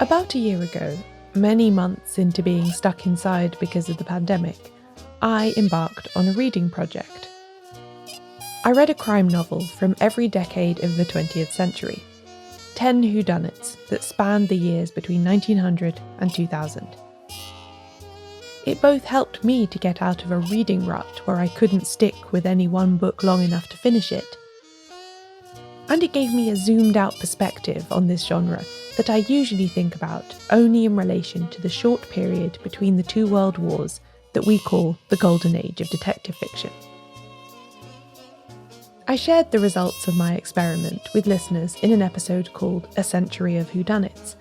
About a year ago, many months into being stuck inside because of the pandemic, I embarked on a reading project. I read a crime novel from every decade of the 20th century, 10 whodunnits that spanned the years between 1900 and 2000. It both helped me to get out of a reading rut where I couldn't stick with any one book long enough to finish it, and it gave me a zoomed-out perspective on this genre that I usually think about only in relation to the short period between the two world wars that we call the Golden Age of detective fiction. I shared the results of my experiment with listeners in an episode called A Century of Whodunnits,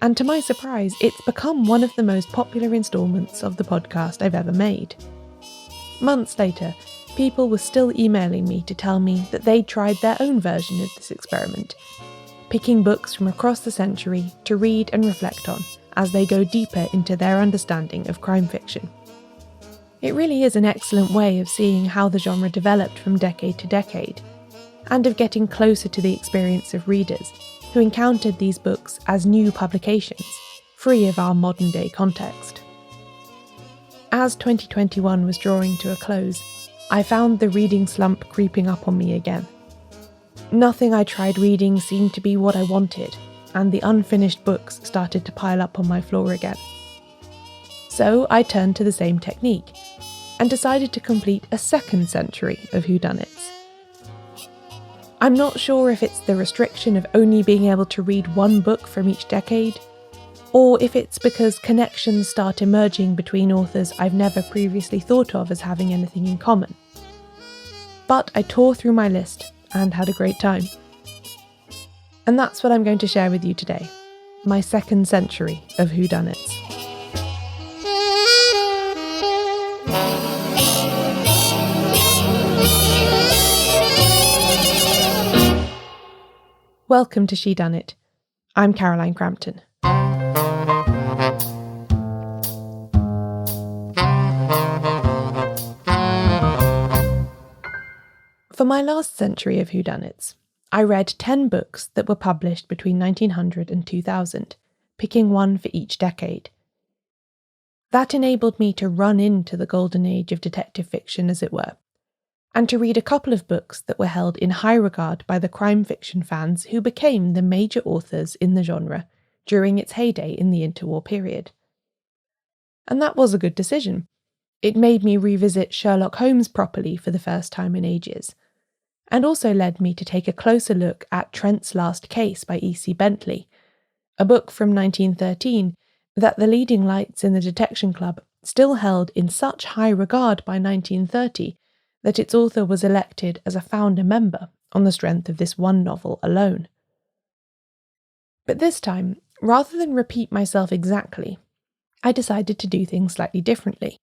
and to my surprise, it's become one of the most popular instalments of the podcast I've ever made. Months later, people were still emailing me to tell me that they'd tried their own version of this experiment, picking books from across the century to read and reflect on as they go deeper into their understanding of crime fiction. It really is an excellent way of seeing how the genre developed from decade to decade, and of getting closer to the experience of readers who encountered these books as new publications, free of our modern-day context. As 2021 was drawing to a close, I found the reading slump creeping up on me again. Nothing I tried reading seemed to be what I wanted, and the unfinished books started to pile up on my floor again. So I turned to the same technique, and decided to complete a second century of whodunnits. I'm not sure if it's the restriction of only being able to read one book from each decade, or if it's because connections start emerging between authors I've never previously thought of as having anything in common. But I tore through my list and had a great time. And that's what I'm going to share with you today, my second century of whodunnits. Welcome to She Done It. I'm Caroline Crampton. For my last century of whodunnits, I read 10 books that were published between 1900 and 2000, picking one for each decade. That enabled me to run into the golden age of detective fiction, as it were, and to read a couple of books that were held in high regard by the crime fiction fans who became the major authors in the genre during its heyday in the interwar period. And that was a good decision. It made me revisit Sherlock Holmes properly for the first time in ages, and also led me to take a closer look at Trent's Last Case by E.C. Bentley, a book from 1913 that the leading lights in the Detection Club still held in such high regard by 1930 that its author was elected as a founder member on the strength of this one novel alone. But this time, rather than repeat myself exactly, I decided to do things slightly differently.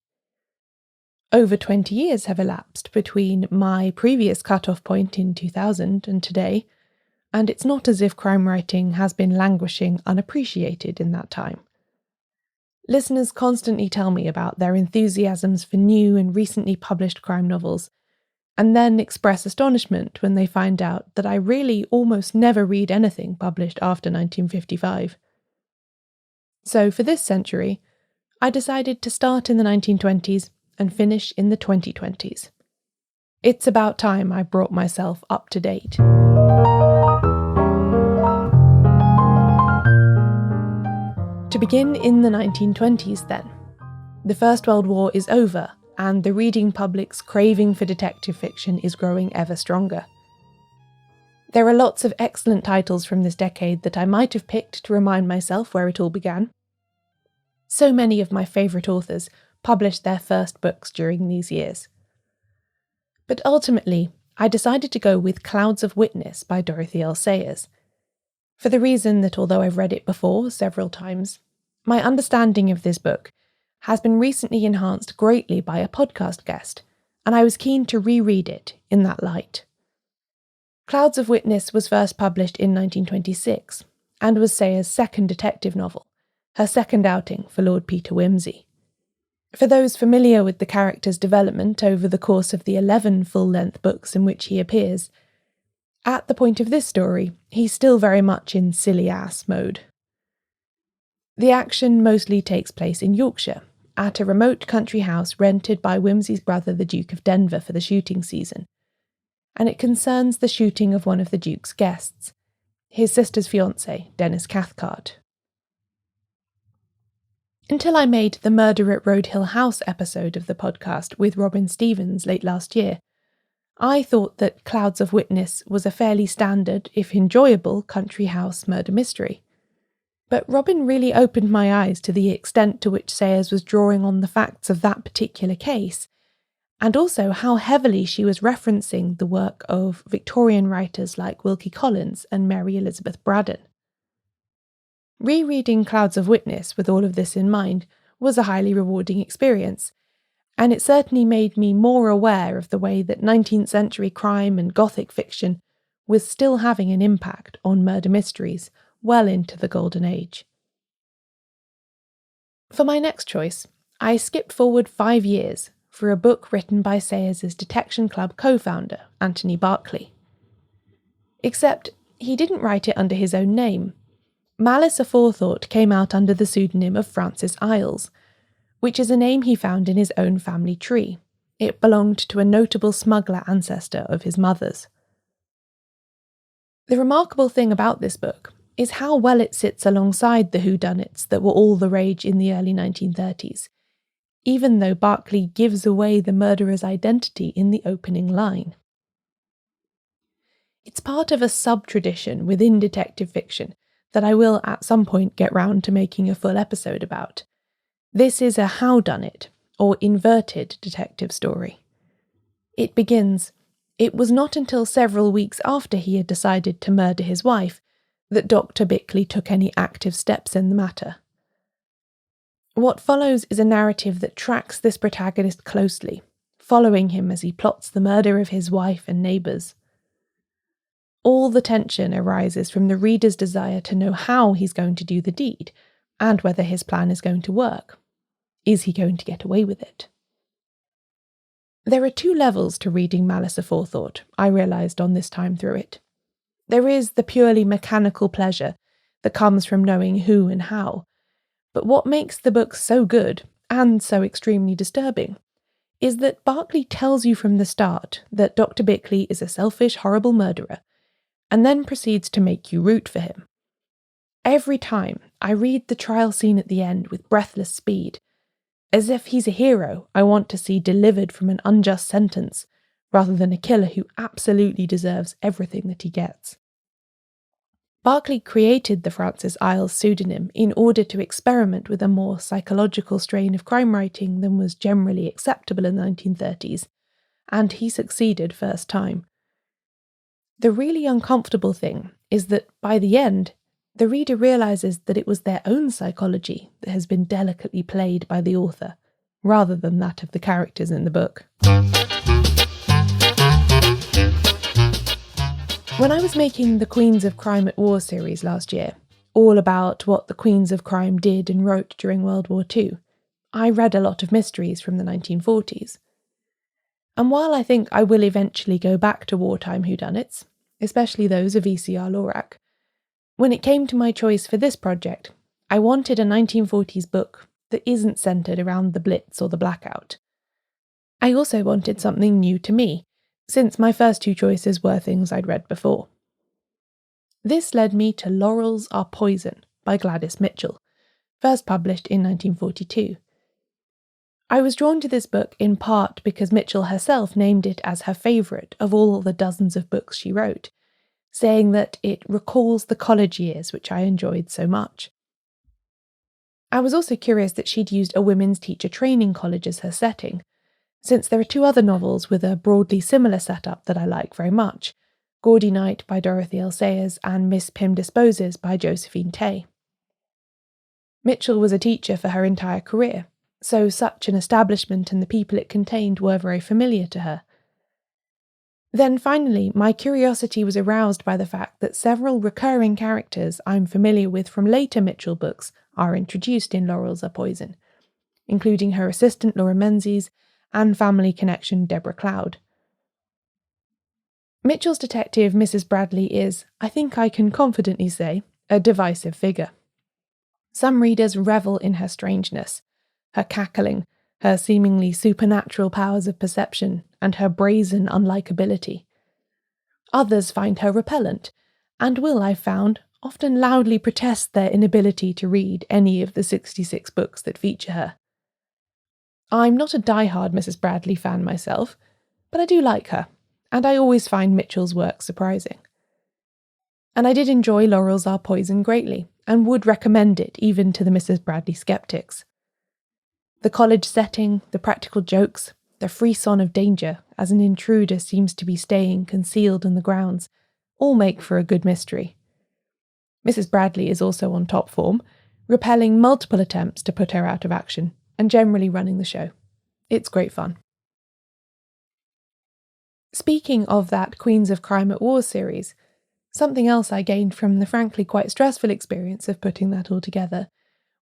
Over 20 years have elapsed between my previous cut-off point in 2000 and today, and it's not as if crime writing has been languishing unappreciated in that time. Listeners constantly tell me about their enthusiasms for new and recently published crime novels, and then express astonishment when they find out that I really almost never read anything published after 1955. So for this century, I decided to start in the 1920s and finish in the 2020s. It's about time I brought myself up to date. To begin in the 1920s then. The First World War is over, and the reading public's craving for detective fiction is growing ever stronger. There are lots of excellent titles from this decade that I might have picked to remind myself where it all began. So many of my favourite authors published their first books during these years. But ultimately, I decided to go with Clouds of Witness by Dorothy L. Sayers, for the reason that although I've read it before several times, my understanding of this book has been recently enhanced greatly by a podcast guest, and I was keen to reread it in that light. Clouds of Witness was first published in 1926, and was Sayers' second detective novel, her second outing for Lord Peter Wimsey. For those familiar with the character's development over the course of the 11 full-length books in which he appears, at the point of this story, he's still very much in silly-ass mode. The action mostly takes place in Yorkshire, at a remote country house rented by Wimsey's brother the Duke of Denver for the shooting season, and it concerns the shooting of one of the Duke's guests, his sister's fiancé, Dennis Cathcart. Until I made the Murder at Road Hill House episode of the podcast with Robin Stevens late last year, I thought that Clouds of Witness was a fairly standard, if enjoyable, country house murder mystery. But Robin really opened my eyes to the extent to which Sayers was drawing on the facts of that particular case, and also how heavily she was referencing the work of Victorian writers like Wilkie Collins and Mary Elizabeth Braddon. Rereading Clouds of Witness with all of this in mind was a highly rewarding experience, and it certainly made me more aware of the way that 19th century crime and Gothic fiction was still having an impact on murder mysteries well into the Golden Age. For my next choice, I skipped forward 5 years for a book written by Sayers' Detection Club co-founder, Anthony Berkeley. Except he didn't write it under his own name. Malice Aforethought came out under the pseudonym of Francis Iles, which is a name he found in his own family tree. It belonged to a notable smuggler ancestor of his mother's. The remarkable thing about this book is how well it sits alongside the whodunits that were all the rage in the early 1930s, even though Berkeley gives away the murderer's identity in the opening line. It's part of a sub-tradition within detective fiction that I will at some point get round to making a full episode about. This is a howdunnit, or inverted detective story. It begins, "It was not until several weeks after he had decided to murder his wife that Dr. Bickley took any active steps in the matter." What follows is a narrative that tracks this protagonist closely, following him as he plots the murder of his wife and neighbours. All the tension arises from the reader's desire to know how he's going to do the deed, and whether his plan is going to work. Is he going to get away with it? There are 2 levels to reading Malice Aforethought, I realised on this time through it. There is the purely mechanical pleasure that comes from knowing who and how, but what makes the book so good, and so extremely disturbing, is that Berkeley tells you from the start that Dr. Bickley is a selfish, horrible murderer, and then proceeds to make you root for him. Every time I read the trial scene at the end with breathless speed. As if he's a hero I want to see delivered from an unjust sentence, rather than a killer who absolutely deserves everything that he gets. Berkeley created the Francis Iles pseudonym in order to experiment with a more psychological strain of crime writing than was generally acceptable in the 1930s, and he succeeded first time. The really uncomfortable thing is that by the end, the reader realises that it was their own psychology that has been delicately played by the author, rather than that of the characters in the book. When I was making the Queens of Crime at War series last year, all about what the Queens of Crime did and wrote during World War II, I read a lot of mysteries from the 1940s. And while I think I will eventually go back to wartime whodunits, especially those of E.C.R. Lorac, when it came to my choice for this project, I wanted a 1940s book that isn't centred around the Blitz or the Blackout. I also wanted something new to me, since my first 2 choices were things I'd read before. This led me to Laurels Are Poison by Gladys Mitchell, first published in 1942. I was drawn to this book in part because Mitchell herself named it as her favourite of all the dozens of books she wrote, saying that it recalls the college years which I enjoyed so much. I was also curious that she'd used a women's teacher training college as her setting, since there are 2 other novels with a broadly similar setup that I like very much, Gaudy Night by Dorothy L. Sayers and Miss Pym Disposes by Josephine Tay. Mitchell was a teacher for her entire career, so such an establishment and the people it contained were very familiar to her. Then finally, my curiosity was aroused by the fact that several recurring characters I'm familiar with from later Mitchell books are introduced in Laurels Are Poison, including her assistant Laura Menzies and family connection Deborah Cloud. Mitchell's detective Mrs. Bradley is, I think I can confidently say, a divisive figure. Some readers revel in her strangeness, her cackling, her seemingly supernatural powers of perception, and her brazen unlikability. Others find her repellent, and will, I've found, often loudly protest their inability to read any of the 66 books that feature her. I'm not a die-hard Mrs. Bradley fan myself, but I do like her, and I always find Mitchell's work surprising. And I did enjoy Laurels Are Poison greatly, and would recommend it even to the Mrs. Bradley skeptics. The college setting, the practical jokes, the frisson of danger as an intruder seems to be staying concealed in the grounds, all make for a good mystery. Mrs. Bradley is also on top form, repelling multiple attempts to put her out of action, and generally running the show. It's great fun. Speaking of that Queens of Crime at War series, something else I gained from the frankly quite stressful experience of putting that all together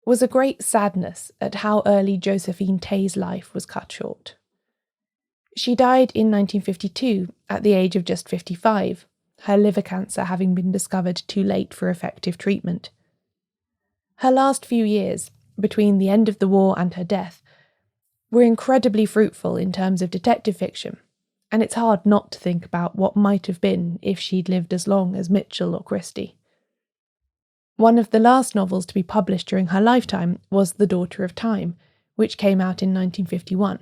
was a great sadness at how early Josephine Tay's life was cut short. She died in 1952 at the age of just 55, her liver cancer having been discovered too late for effective treatment. Her last few years, between the end of the war and her death, were incredibly fruitful in terms of detective fiction, and it's hard not to think about what might have been if she'd lived as long as Mitchell or Christie. One of the last novels to be published during her lifetime was The Daughter of Time, which came out in 1951,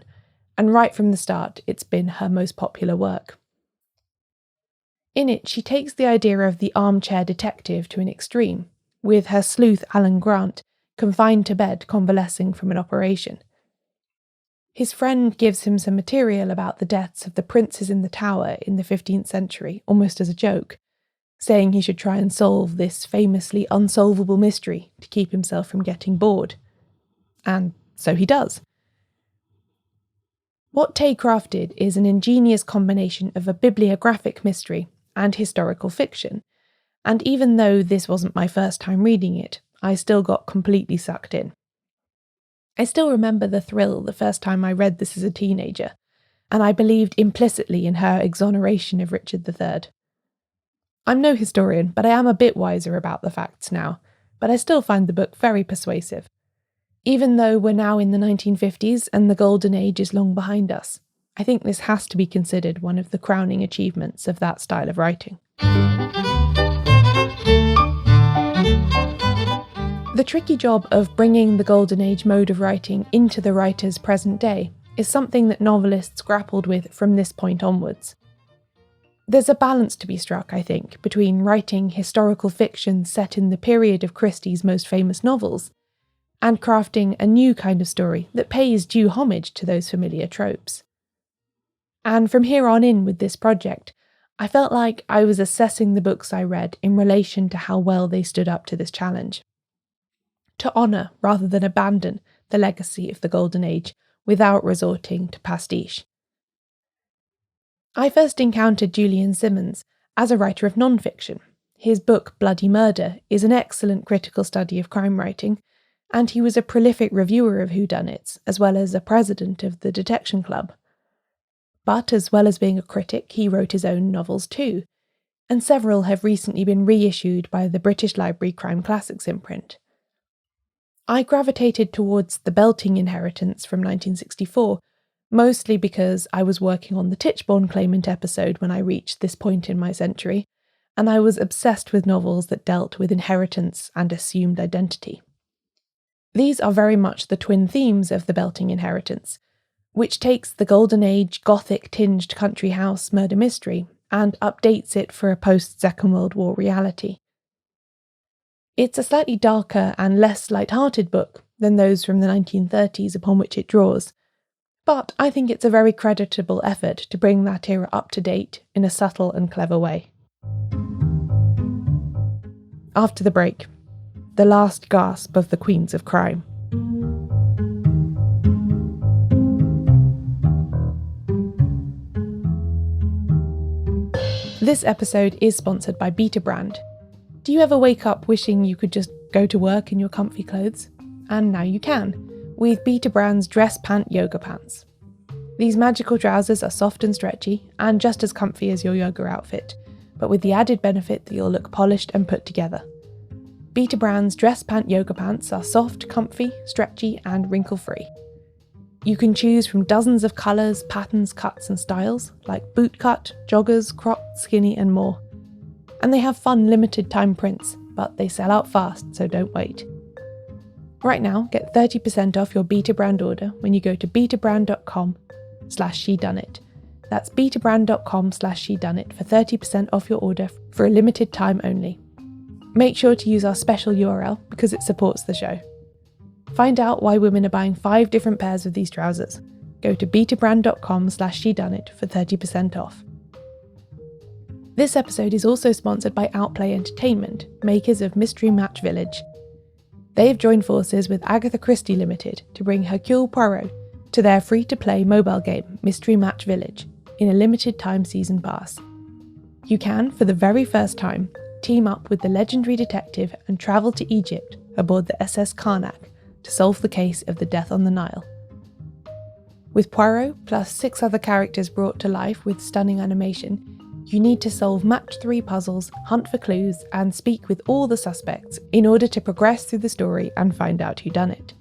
and right from the start it's been her most popular work. In it, she takes the idea of the armchair detective to an extreme, with her sleuth Alan Grant confined to bed convalescing from an operation. His friend gives him some material about the deaths of the princes in the Tower in the 15th century, almost as a joke, saying he should try and solve this famously unsolvable mystery to keep himself from getting bored. And so he does. What Tay crafted is an ingenious combination of a bibliographic mystery and historical fiction, and even though this wasn't my first time reading it, I still got completely sucked in. I still remember the thrill the first time I read this as a teenager, and I believed implicitly in her exoneration of Richard III. I'm no historian, but I am a bit wiser about the facts now, but I still find the book very persuasive. Even though we're now in the 1950s and the golden age is long behind us, I think this has to be considered one of the crowning achievements of that style of writing. The tricky job of bringing the Golden Age mode of writing into the writer's present day is something that novelists grappled with from this point onwards. There's a balance to be struck, I think, between writing historical fiction set in the period of Christie's most famous novels and crafting a new kind of story that pays due homage to those familiar tropes. And from here on in with this project, I felt like I was assessing the books I read in relation to how well they stood up to this challenge. To honour rather than abandon the legacy of the Golden Age without resorting to pastiche. I first encountered Julian Symons as a writer of non-fiction. His book Bloody Murder is an excellent critical study of crime writing, and he was a prolific reviewer of whodunits as well as a president of the Detection Club. But as well as being a critic, he wrote his own novels too, and several have recently been reissued by the British Library Crime Classics imprint. I gravitated towards The Belting Inheritance from 1964, mostly because I was working on the Tichborne Claimant episode when I reached this point in my century, and I was obsessed with novels that dealt with inheritance and assumed identity. These are very much the twin themes of The Belting Inheritance, which takes the Golden Age Gothic-tinged country house murder mystery and updates it for a post-Second World War reality. It's a slightly darker and less light-hearted book than those from the 1930s upon which it draws, but I think it's a very creditable effort to bring that era up to date in a subtle and clever way. After the break, the last gasp of the Queens of Crime. This episode is sponsored by Betabrand. Do you ever wake up wishing you could just go to work in your comfy clothes? And now you can, with Betabrand's Dress Pant Yoga Pants. These magical trousers are soft and stretchy, and just as comfy as your yoga outfit, but with the added benefit that you'll look polished and put together. Beta Brand's dress pant yoga pants are soft, comfy, stretchy, and wrinkle-free. You can choose from dozens of colours, patterns, cuts, and styles, like bootcut, joggers, cropped, skinny, and more. And they have fun limited time prints, but they sell out fast, so don't wait. Right now, get 30% off your Beta Brand order when you go to betabrand.com/shedunnit. That's betabrand.com/shedunnit for 30% off your order for a limited time only. Make sure to use our special URL because it supports the show. Find out why women are buying 5 different pairs of these trousers. Go to betabrand.com/shedunnit for 30% off. This episode is also sponsored by Outplay Entertainment, makers of Mystery Match Village. They've joined forces with Agatha Christie Limited to bring Hercule Poirot to their free-to-play mobile game Mystery Match Village in a limited-time season pass. You can, for the very first time, team up with the legendary detective and travel to Egypt aboard the SS Karnak to solve the case of the death on the Nile. With Poirot plus 6 other characters brought to life with stunning animation, you need to solve match 3 puzzles, hunt for clues, and speak with all the suspects in order to progress through the story and find out who done it.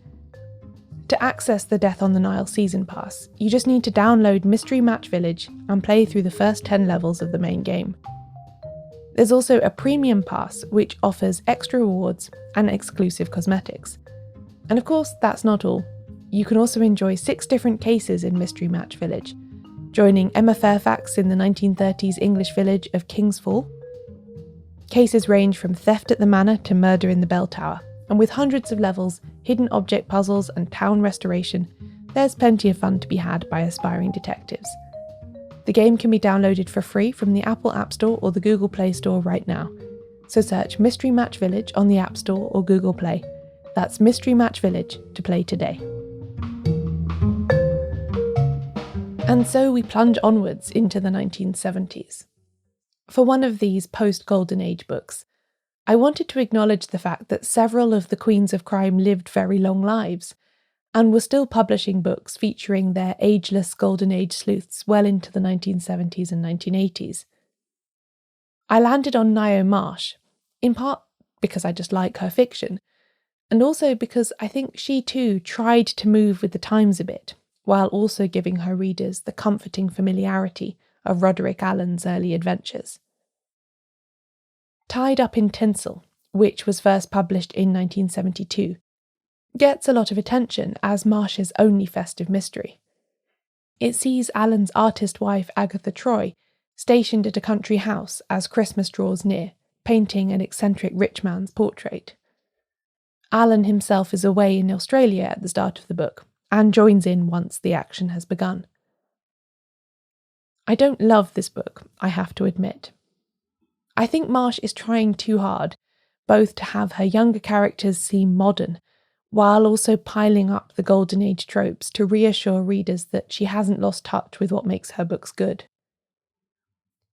To access the Death on the Nile season pass, you just need to download Mystery Match Village and play through the first 10 levels of the main game. There's also a premium pass which offers extra rewards and exclusive cosmetics. And of course, that's not all. You can also enjoy 6 different cases in Mystery Match Village, joining Emma Fairfax in the 1930s English village of Kingsfall. Cases range from theft at the manor to murder in the bell tower, and with hundreds of levels, hidden object puzzles and town restoration, there's plenty of fun to be had by aspiring detectives. The game can be downloaded for free from the Apple App Store or the Google Play Store right now, so search Mystery Match Village on the App Store or Google Play. That's Mystery Match Village to play today. And so we plunge onwards into the 1970s. For one of these post-Golden Age books, I wanted to acknowledge the fact that several of the queens of crime lived very long lives, and were still publishing books featuring their ageless Golden Age sleuths well into the 1970s and 1980s. I landed on Ngaio Marsh, in part because I just like her fiction, and also because I think she too tried to move with the times a bit, while also giving her readers the comforting familiarity of Roderick Allen's early adventures. Tied Up in Tinsel, which was first published in 1972, gets a lot of attention as Marsh's only festive mystery. It sees Allen's artist wife Agatha Troy stationed at a country house as Christmas draws near, painting an eccentric rich man's portrait. Allen himself is away in Australia at the start of the book, and joins in once the action has begun. I don't love this book, I have to admit. I think Marsh is trying too hard, both to have her younger characters seem modern, while also piling up the Golden Age tropes to reassure readers that she hasn't lost touch with what makes her books good.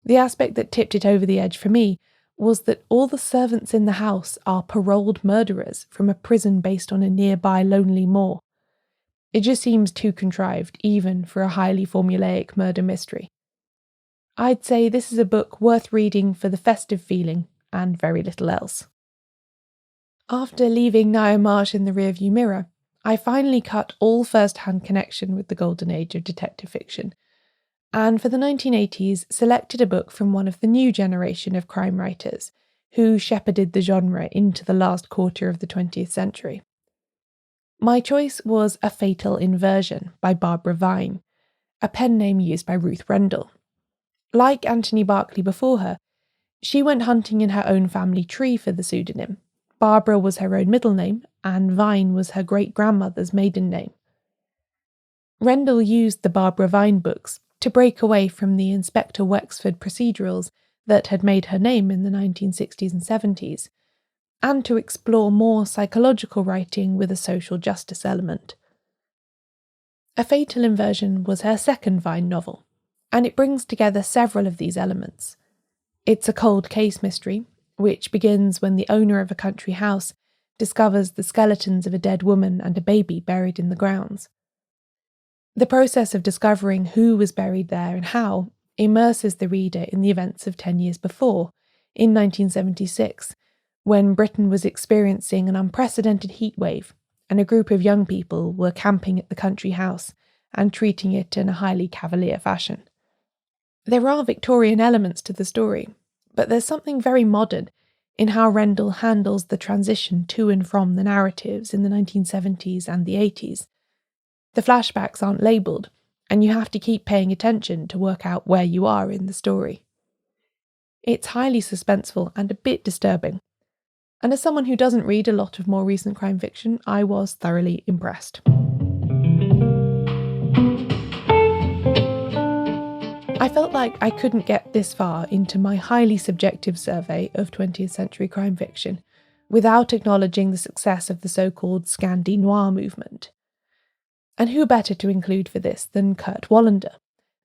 The aspect that tipped it over the edge for me was that all the servants in the house are paroled murderers from a prison based on a nearby lonely moor. It just seems too contrived, even for a highly formulaic murder mystery. I'd say this is a book worth reading for the festive feeling and very little else. After leaving Ngaio Marsh in the rearview mirror, I finally cut all first-hand connection with the golden age of detective fiction, and for the 1980s selected a book from one of the new generation of crime writers who shepherded the genre into the last quarter of the 20th century. My choice was A Fatal Inversion by Barbara Vine, a pen name used by Ruth Rendell. Like Anthony Berkeley before her, she went hunting in her own family tree for the pseudonym. Barbara was her own middle name, and Vine was her great-grandmother's maiden name. Rendell used the Barbara Vine books to break away from the Inspector Wexford procedurals that had made her name in the 1960s and 70s, and to explore more psychological writing with a social justice element. A Fatal Inversion was her second Vine novel, and it brings together several of these elements. It's a cold case mystery, which begins when the owner of a country house discovers the skeletons of a dead woman and a baby buried in the grounds. The process of discovering who was buried there and how immerses the reader in the events of 10 years before, in 1976, when Britain was experiencing an unprecedented heatwave and a group of young people were camping at the country house and treating it in a highly cavalier fashion. There are Victorian elements to the story, but there's something very modern in how Rendell handles the transition to and from the narratives in the 1970s and the 80s. The flashbacks aren't labelled, and you have to keep paying attention to work out where you are in the story. It's highly suspenseful and a bit disturbing, and as someone who doesn't read a lot of more recent crime fiction, I was thoroughly impressed. I felt like I couldn't get this far into my highly subjective survey of 20th century crime fiction without acknowledging the success of the so-called Scandi Noir movement. And who better to include for this than Kurt Wallander,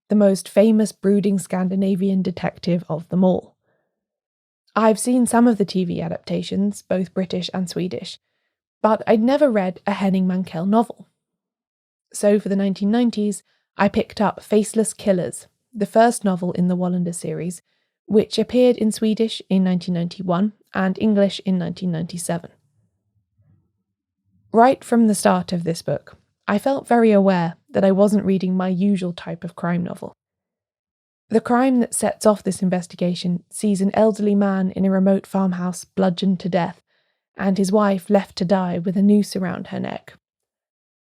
the most famous brooding Scandinavian detective of them all. I've seen some of the TV adaptations, both British and Swedish, but I'd never read a Henning Mankell novel. So for the 1990s, I picked up Faceless Killers, the first novel in the Wallander series, which appeared in Swedish in 1991 and English in 1997. Right from the start of this book, I felt very aware that I wasn't reading my usual type of crime novel. The crime that sets off this investigation sees an elderly man in a remote farmhouse bludgeoned to death, and his wife left to die with a noose around her neck.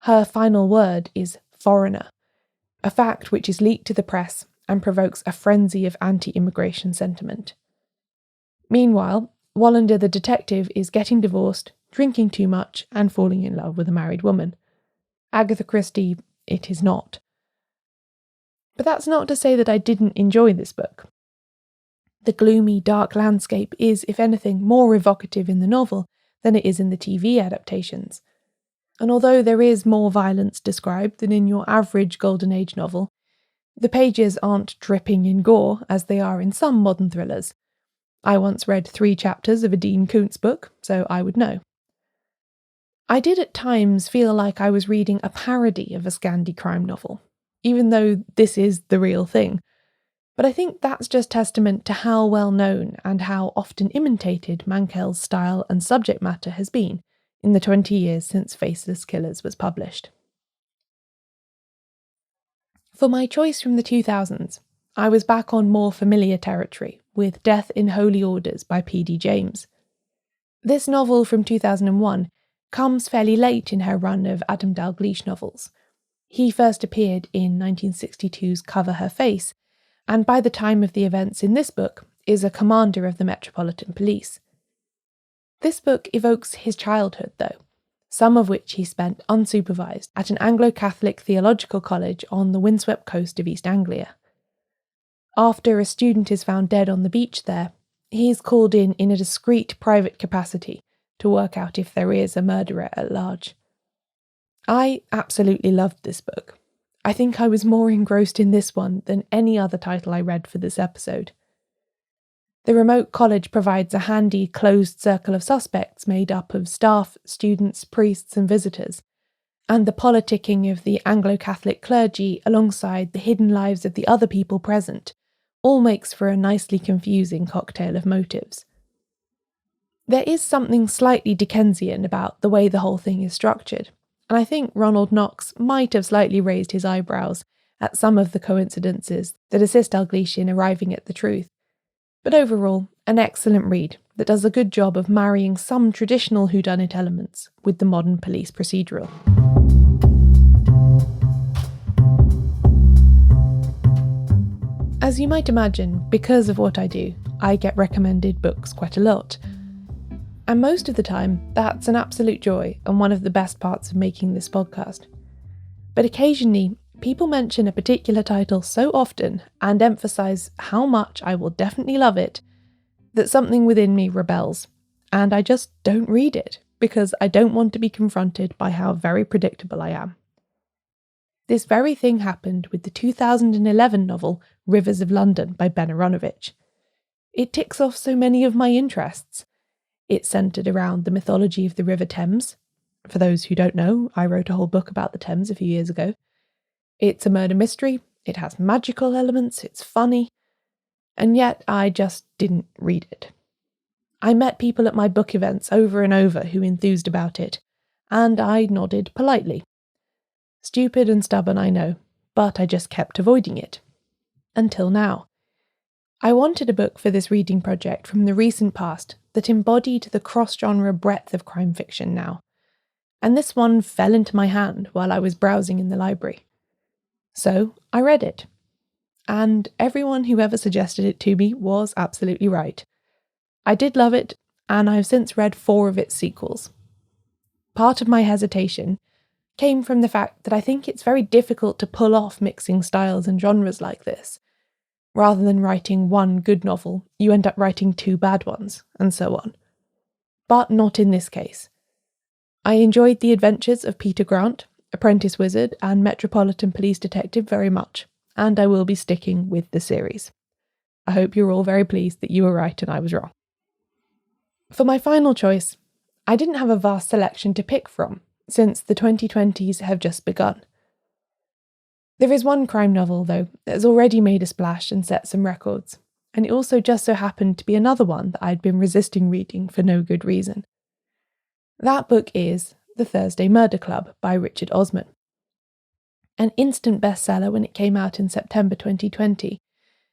Her final word is foreigner, a fact which is leaked to the press and provokes a frenzy of anti-immigration sentiment. Meanwhile, Wallander the detective is getting divorced, drinking too much, and falling in love with a married woman. Agatha Christie, it is not. But that's not to say that I didn't enjoy this book. The gloomy, dark landscape is, if anything, more evocative in the novel than it is in the TV adaptations. And although there is more violence described than in your average Golden Age novel, the pages aren't dripping in gore as they are in some modern thrillers. I once read 3 chapters of a Dean Koontz book, so I would know. I did at times feel like I was reading a parody of a Scandi crime novel, even though this is the real thing. But I think that's just testament to how well known and how often imitated Mankell's style and subject matter has been in the 20 years since Faceless Killers was published. For my choice from the 2000s, I was back on more familiar territory with Death in Holy Orders by P.D. James. This novel from 2001 comes fairly late in her run of Adam Dalgliesh novels. He first appeared in 1962's Cover Her Face, and by the time of the events in this book is a commander of the Metropolitan Police. This book evokes his childhood, though, some of which he spent unsupervised at an Anglo-Catholic theological college on the windswept coast of East Anglia. After a student is found dead on the beach there, he is called in a discreet private capacity to work out if there is a murderer at large. I absolutely loved this book. I think I was more engrossed in this one than any other title I read for this episode. The remote college provides a handy closed circle of suspects made up of staff, students, priests and visitors, and the politicking of the Anglo-Catholic clergy alongside the hidden lives of the other people present all makes for a nicely confusing cocktail of motives. There is something slightly Dickensian about the way the whole thing is structured, and I think Ronald Knox might have slightly raised his eyebrows at some of the coincidences that assist Dalgliesh in arriving at the truth. But overall, an excellent read that does a good job of marrying some traditional whodunit elements with the modern police procedural. As you might imagine, because of what I do, I get recommended books quite a lot. And most of the time, that's an absolute joy and one of the best parts of making this podcast. But occasionally, people mention a particular title so often and emphasise how much I will definitely love it that something within me rebels, and I just don't read it because I don't want to be confronted by how very predictable I am. This very thing happened with the 2011 novel Rivers of London by Ben Aaronovitch. It ticks off so many of my interests. It's centred around the mythology of the River Thames. For those who don't know, I wrote a whole book about the Thames a few years ago. It's a murder mystery, it has magical elements, it's funny, and yet I just didn't read it. I met people at my book events over and over who enthused about it, and I nodded politely. Stupid and stubborn, I know, but I just kept avoiding it. Until now. I wanted a book for this reading project from the recent past that embodied the cross-genre breadth of crime fiction now, and this one fell into my hand while I was browsing in the library. So I read it, and everyone who ever suggested it to me was absolutely right. I did love it, and I've since read 4 of its sequels. Part of my hesitation came from the fact that I think it's very difficult to pull off mixing styles and genres like this. Rather than writing one good novel, you end up writing 2 bad ones, and so on. But not in this case. I enjoyed the adventures of Peter Grant, apprentice wizard and Metropolitan Police detective very much, and I will be sticking with the series. I hope you're all very pleased that you were right and I was wrong. For my final choice, I didn't have a vast selection to pick from, since the 2020s have just begun. There is one crime novel, though, that has already made a splash and set some records, and it also just so happened to be another one that I'd been resisting reading for no good reason. That book is The Thursday Murder Club by Richard Osman. An instant bestseller when it came out in September 2020,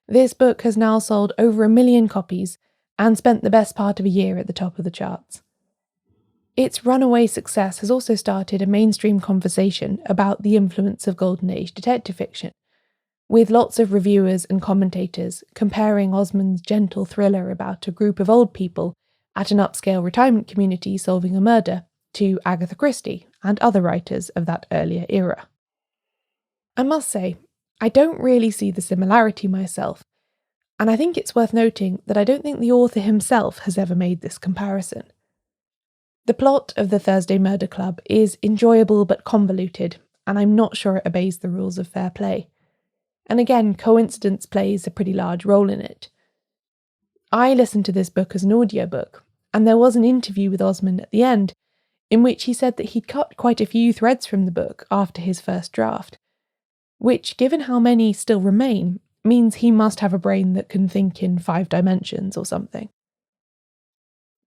this book has now sold over 1 million copies and spent the best part of a year at the top of the charts. Its runaway success has also started a mainstream conversation about the influence of Golden Age detective fiction, with lots of reviewers and commentators comparing Osman's gentle thriller about a group of old people at an upscale retirement community solving a murder to Agatha Christie and other writers of that earlier era. I must say, I don't really see the similarity myself, and I think it's worth noting that I don't think the author himself has ever made this comparison. The plot of The Thursday Murder Club is enjoyable but convoluted, and I'm not sure it obeys the rules of fair play. And again, coincidence plays a pretty large role in it. I listened to this book as an audiobook, and there was an interview with Osman at the end, in which he said that he'd cut quite a few threads from the book after his first draft, which, given how many still remain, means he must have a brain that can think in 5 dimensions or something.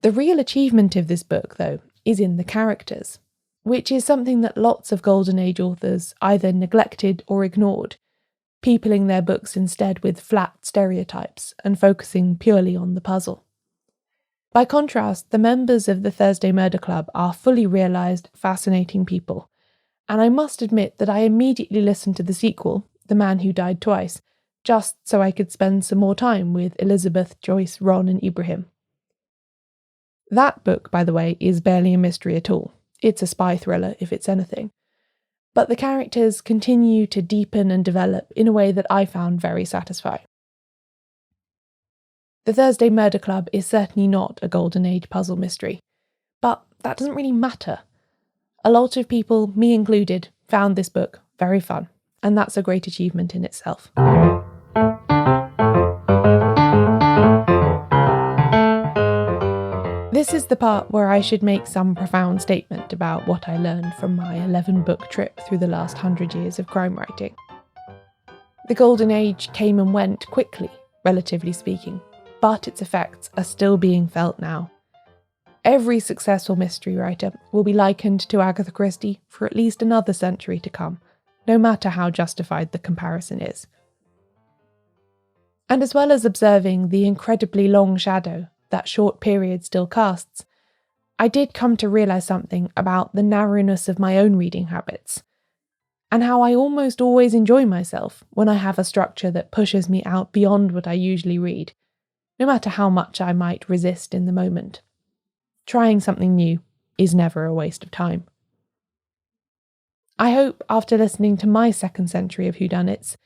The real achievement of this book, though, is in the characters, which is something that lots of Golden Age authors either neglected or ignored, peopling their books instead with flat stereotypes and focusing purely on the puzzle. By contrast, the members of the Thursday Murder Club are fully realised, fascinating people, and I must admit that I immediately listened to the sequel, The Man Who Died Twice, just so I could spend some more time with Elizabeth, Joyce, Ron and Ibrahim. That book, by the way, is barely a mystery at all. It's a spy thriller, if it's anything. But the characters continue to deepen and develop in a way that I found very satisfying. The Thursday Murder Club is certainly not a Golden Age puzzle mystery, but that doesn't really matter. A lot of people, me included, found this book very fun, and that's a great achievement in itself. This is the part where I should make some profound statement about what I learned from my 11-book trip through the last 100 years of crime writing. The Golden Age came and went quickly, relatively speaking, but its effects are still being felt now. Every successful mystery writer will be likened to Agatha Christie for at least another century to come, no matter how justified the comparison is. And as well as observing the incredibly long shadow that short period still casts, I did come to realise something about the narrowness of my own reading habits, and how I almost always enjoy myself when I have a structure that pushes me out beyond what I usually read, no matter how much I might resist in the moment. Trying something new is never a waste of time. I hope, after listening to my second century of whodunits,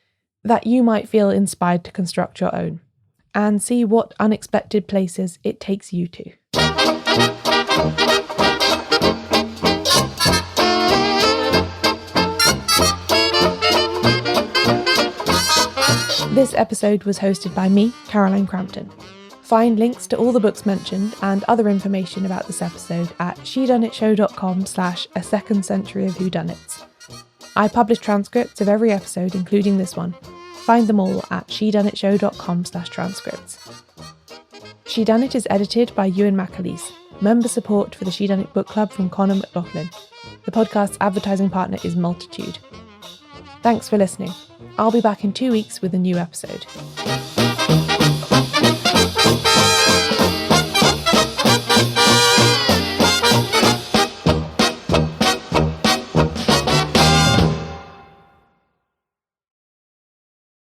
that you might feel inspired to construct your own, and see what unexpected places it takes you to. This episode was hosted by me, Caroline Crampton. Find links to all the books mentioned and other information about this episode at shedunnitshow.com/A Second Century of Whodunnits. I publish transcripts of every episode, including this one. Find them all at shedunnitshow.com/transcripts. Shedunnit is edited by Ewan McAleese. Member support for the Shedunnit Book Club from Connor McLaughlin. The podcast's advertising partner is Multitude. Thanks for listening. I'll be back in 2 weeks with a new episode.